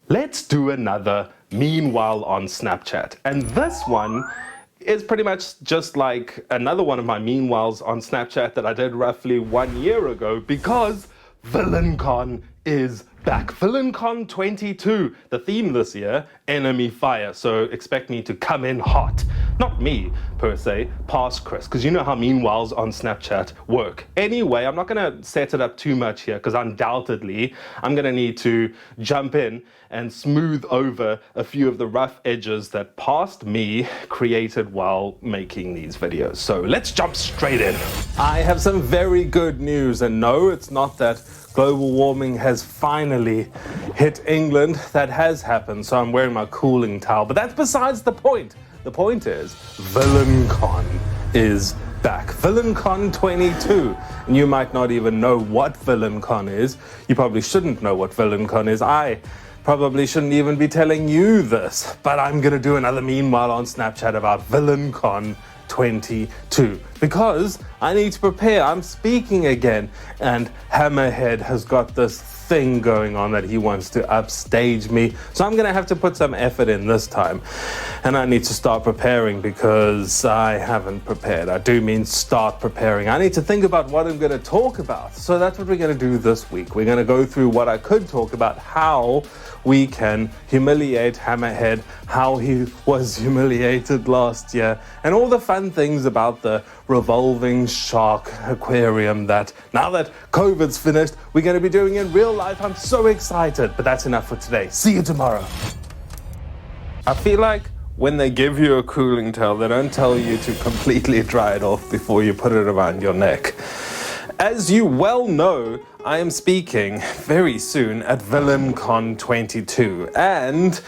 Let's do another Meanwhile on Snapchat. And this one is pretty much just like another one of my Meanwhiles on Snapchat that I did roughly 1 year ago, because VillainCon is back. VillainCon22, the theme this year, enemy fire. So expect me to come in hot. Not me, per se, past Chris, because you know how Meanwhiles on Snapchat work. Anyway, I'm not going to set it up too much here, because undoubtedly I'm going to need to jump in and smooth over a few of the rough edges that past me created while making these videos. So let's jump straight in. I have some very good news, and no, it's not that global warming has finally hit England. That has happened, so I'm wearing my cooling towel, but that's besides the point. The point is, VillainCon is back. VillainCon22. And you might not even know what VillainCon is. You probably shouldn't know what VillainCon is. I probably shouldn't even be telling you this, but I'm gonna do another Meanwhile on Snapchat about VillainCon22 because I need to prepare. I'm speaking again, and Hammerhead has got this thing going on that he wants to upstage me, so I'm gonna have to put some effort in this time, and I need to start preparing because I haven't prepared. I do mean start preparing. I need to think about what I'm gonna talk about, so that's what we're gonna do this week. We're gonna go through what I could talk about, how we can humiliate Hammerhead, how he was humiliated last year, and all the fun things about the revolving shark aquarium that, now that COVID's finished, we're going to be doing in real life. I'm so excited, but that's enough for today. See you tomorrow. I feel like when they give you a cooling towel, they don't tell you to completely dry it off before you put it around your neck. As you well know, I am speaking very soon at VillainCon22, and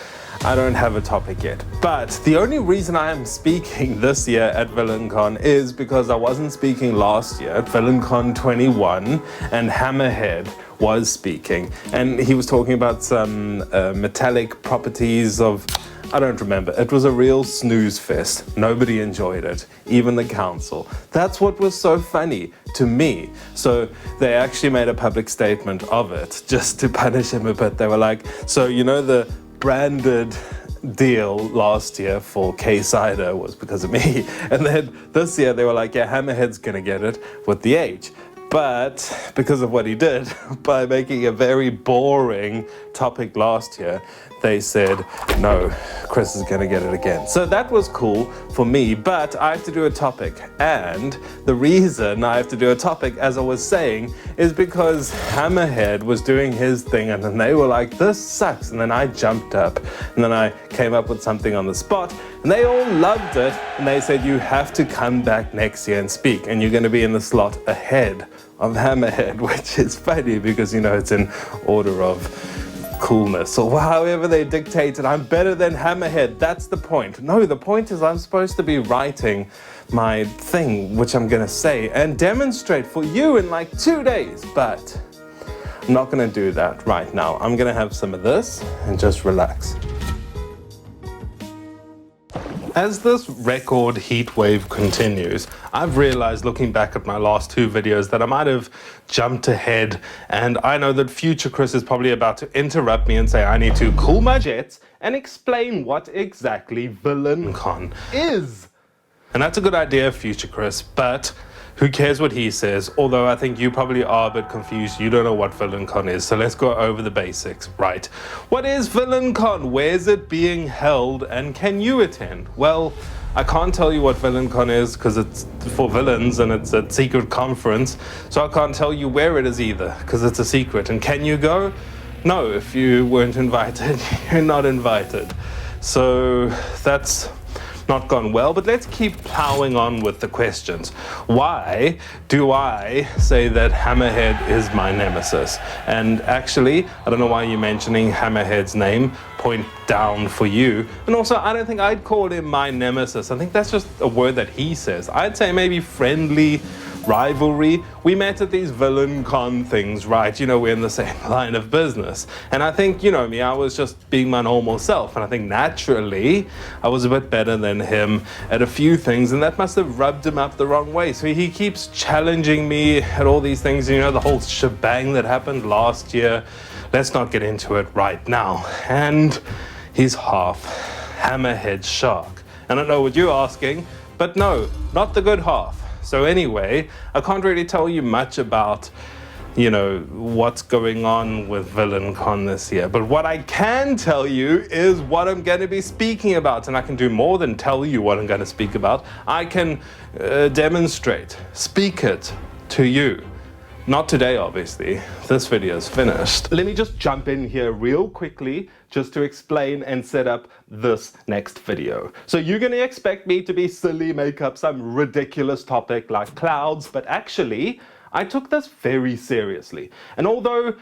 I don't have a topic yet. But the only reason I am speaking this year at VillainCon is because I wasn't speaking last year at VillainCon21, and Hammerhead was speaking, and he was talking about some metallic properties of, I don't remember. It was a real snooze fest. Nobody enjoyed it, even the council. That's what was so funny to me. So they actually made a public statement of it just to punish him a bit. They were like, so you know the branded deal last year for K-Cider was because of me. And then this year they were like, yeah, Hammerhead's gonna get it with the H. But because of what he did, by making a very boring topic last year, they said, no, Chris is gonna get it again. So that was cool for me, but I have to do a topic. And the reason I have to do a topic, as I was saying, is because Hammerhead was doing his thing, and then they were like, this sucks. And then I jumped up, and then I came up with something on the spot, and they all loved it. And they said, you have to come back next year and speak, and you're gonna be in the slot ahead of Hammerhead, which is funny because, you know, it's in order of coolness or however they dictate it. I'm better than Hammerhead. That's the point. No, the point is I'm supposed to be writing my thing, which I'm gonna say and demonstrate for you in like 2 days, but I'm not gonna do that right now. I'm gonna have some of this and just relax. As this record heat wave continues, I've realized looking back at my last 2 videos that I might have jumped ahead, and I know that future Chris is probably about to interrupt me and say I need to cool my jets and explain what exactly VillainCon is. And that's a good idea, future Chris, but who cares what he says? Although I think you probably are a bit confused. You don't know what VillainCon is, so let's go over the basics. Right. What is VillainCon? Where's it being held? And can you attend? Well, I can't tell you what VillainCon is because it's for villains and it's a secret conference. So I can't tell you where it is either because it's a secret. And can you go? No, if you weren't invited, you're not invited. So that's not gone well, but let's keep plowing on with the questions. Why do I say that Hammerhead is my nemesis? And actually, I don't know why you're mentioning Hammerhead's name. Point down for you. And also, I don't think I'd call him my nemesis. I think that's just a word that he says. I'd say maybe friendly rivalry. We met at these VillainCon things, right? You know, we're in the same line of business. And I think, you know me, I was just being my normal self. And I think naturally, I was a bit better than him at a few things. And that must have rubbed him up the wrong way. So he keeps challenging me at all these things. You know, the whole shebang that happened last year. Let's not get into it right now. And he's half hammerhead shark. And I know what you're asking, but no, not the good half. So anyway, I can't really tell you much about, you know, what's going on with VillainCon this year. But what I can tell you is what I'm going to be speaking about. And I can do more than tell you what I'm going to speak about. I can demonstrate, speak it to you. Not today, obviously. This video is finished. Let me just jump in here real quickly just to explain and set up this next video. So you're going to expect me to be silly, make up some ridiculous topic like clouds, but actually, I took this very seriously. And although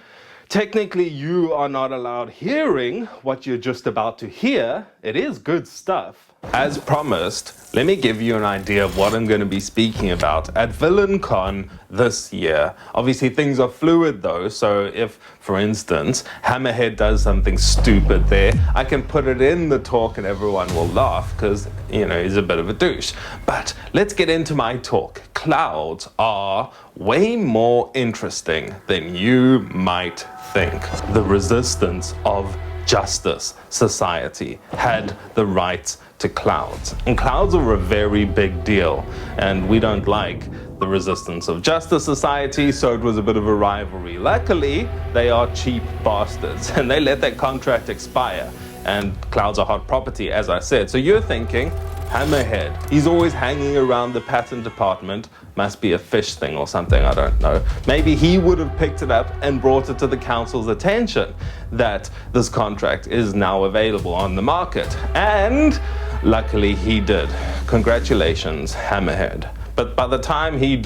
technically you are not allowed hearing what you're just about to hear, it is good stuff. As promised, let me give you an idea of what I'm going to be speaking about at VillainCon this year. Obviously things are fluid though, so if, for instance, Hammerhead does something stupid there, I can put it in the talk and everyone will laugh because, you know, he's a bit of a douche. But let's get into my talk. Clouds are way more interesting than you might think. The resistance of Justice Society had the rights to clouds. And clouds are a very big deal. And we don't like the resistance of Justice Society, so it was a bit of a rivalry. Luckily, they are cheap bastards and they let their contract expire. And clouds are hot property, as I said. So you're thinking, Hammerhead, he's always hanging around the patent department. Must be a fish thing or something, I don't know. Maybe he would have picked it up and brought it to the council's attention that this contract is now available on the market. And luckily he did. Congratulations, Hammerhead. But by the time he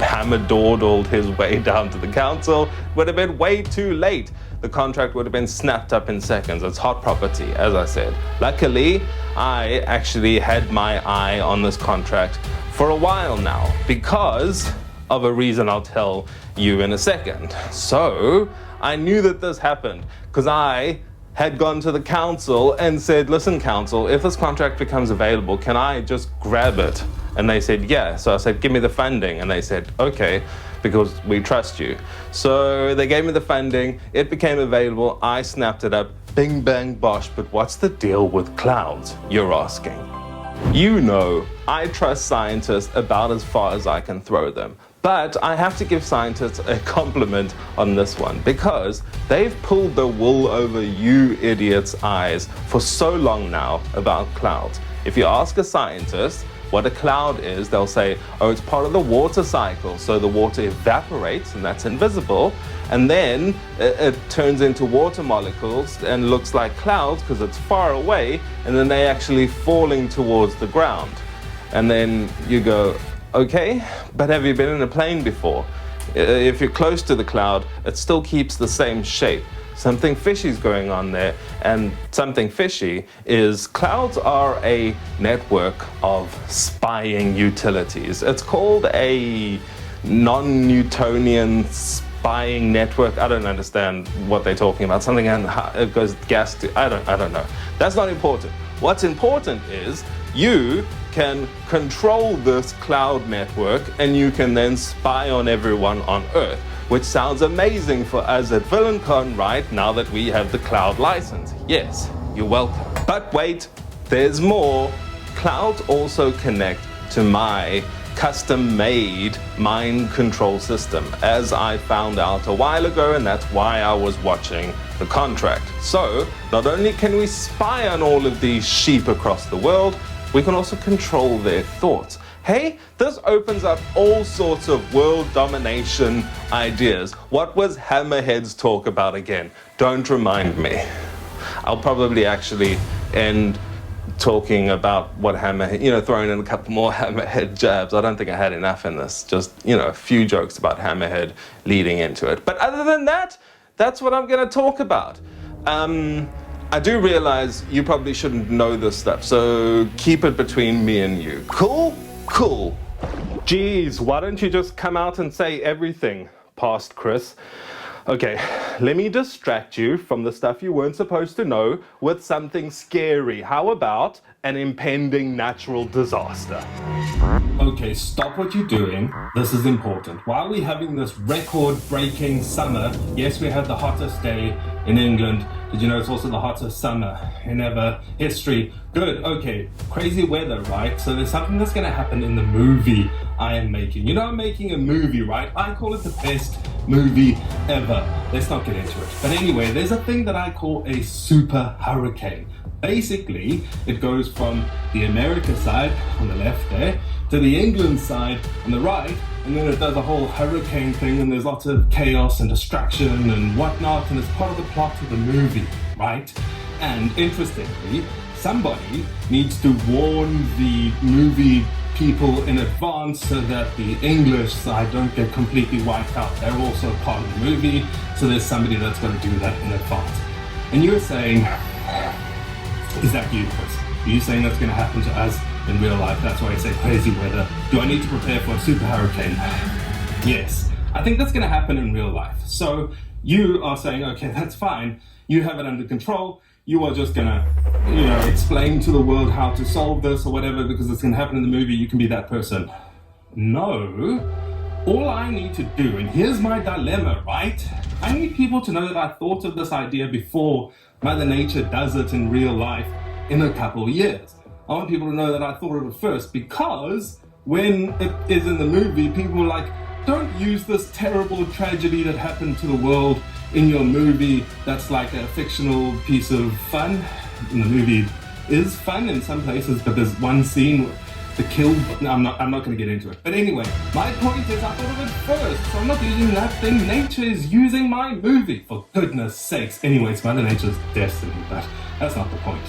hammer-dawdled his way down to the council, it would have been way too late. The contract would have been snapped up in seconds. It's hot property, as I said. Luckily, I actually had my eye on this contract for a while now because of a reason I'll tell you in a second. So I knew that this happened because I had gone to the council and said, listen, council, if this contract becomes available, can I just grab it? And they said, yeah. So I said, give me the funding. And they said, okay, because we trust you. So they gave me the funding. It became available. I snapped it up. Bing, bang, bosh. But what's the deal with clouds, you're asking? You know, I trust scientists about as far as I can throw them. But I have to give scientists a compliment on this one because they've pulled the wool over you idiots' eyes for so long now about clouds. If you ask a scientist what a cloud is, they'll say, oh, it's part of the water cycle. So the water evaporates and that's invisible. And then it turns into water molecules and looks like clouds because it's far away. And then they're actually falling towards the ground. And then you go, okay, but have you been in a plane before? If you're close to the cloud, it still keeps the same shape. Something fishy is going on there, and something fishy is clouds are a network of spying utilities. It's called a non-Newtonian spying network. I don't understand what they're talking about. Something and it goes gas to, I don't know. That's not important. What's important is you can control this cloud network and you can then spy on everyone on Earth, which sounds amazing for us at VillainCon, right? Now that we have the cloud license. Yes, you're welcome. But wait, there's more. Clouds also connect to my custom-made mind control system, as I found out a while ago, and that's why I was watching the contract. So, not only can we spy on all of these sheep across the world, we can also control their thoughts. Hey, this opens up all sorts of world domination ideas. What was Hammerhead's talk about again? Don't remind me. I'll probably actually end talking about what Hammerhead, you know, throwing in a couple more Hammerhead jabs. I don't think I had enough in this. Just, you know, a few jokes about Hammerhead leading into it. But other than that, that's what I'm going to talk about. I do realize you probably shouldn't know this stuff, so keep it between me and you. Cool? Cool. Geez, why don't you just come out and say everything, past Chris? Okay, let me distract you from the stuff you weren't supposed to know with something scary. How about an impending natural disaster? Okay, stop what you're doing. This is important. Why are we having this record-breaking summer? Yes, we had the hottest day in England. Did you know it's also the hottest summer in ever history? Good, okay. Crazy weather, right? So there's something that's going to happen in the movie I am making. You know I'm making a movie, right? I call it the best movie ever. Let's not get into it. But anyway, there's a thing that I call a super hurricane. Basically, it goes from the America side on the left there to the England side on the right, and then it does a whole hurricane thing, and there's lots of chaos and distraction and whatnot, and it's part of the plot of the movie, right? And interestingly, somebody needs to warn the movie people in advance so that the English side don't get completely wiped out. They're also part of the movie, so there's somebody that's going to do that in advance. And you're saying, is that you, Chris? Are you saying that's going to happen to us in real life? That's why I say crazy weather. Do I need to prepare for a super hurricane? Yes, I think that's going to happen in real life. So you are saying, okay, that's fine. You have it under control. You are just going to, explain to the world how to solve this or whatever because it's going to happen in the movie. You can be that person. No. All I need to do, and here's my dilemma, right? I need people to know that I thought of this idea before Mother Nature does it in real life in a couple of years. I want people to know that I thought of it first, because when it is in the movie, people are like, don't use this terrible tragedy that happened to the world in your movie that's like a fictional piece of fun. And the movie is fun in some places, but there's one scene, the kill, I'm not going to get into it. But anyway, my point is I thought of it first, so I'm not using that thing. Nature is using my movie, for goodness sakes. Anyway, it's Mother Nature's destiny, but that's not the point.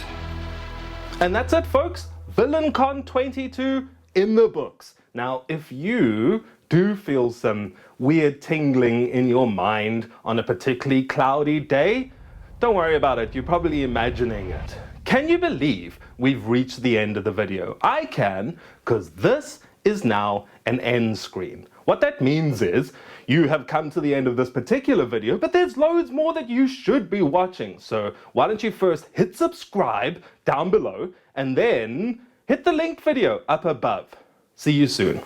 And that's it, folks. VillainCon22 in the books. Now, if you do feel some weird tingling in your mind on a particularly cloudy day, don't worry about it. You're probably imagining it. Can you believe we've reached the end of the video? I can, because this is now an end screen. What that means is you have come to the end of this particular video, but there's loads more that you should be watching. So why don't you first hit subscribe down below and then hit the link video up above. See you soon.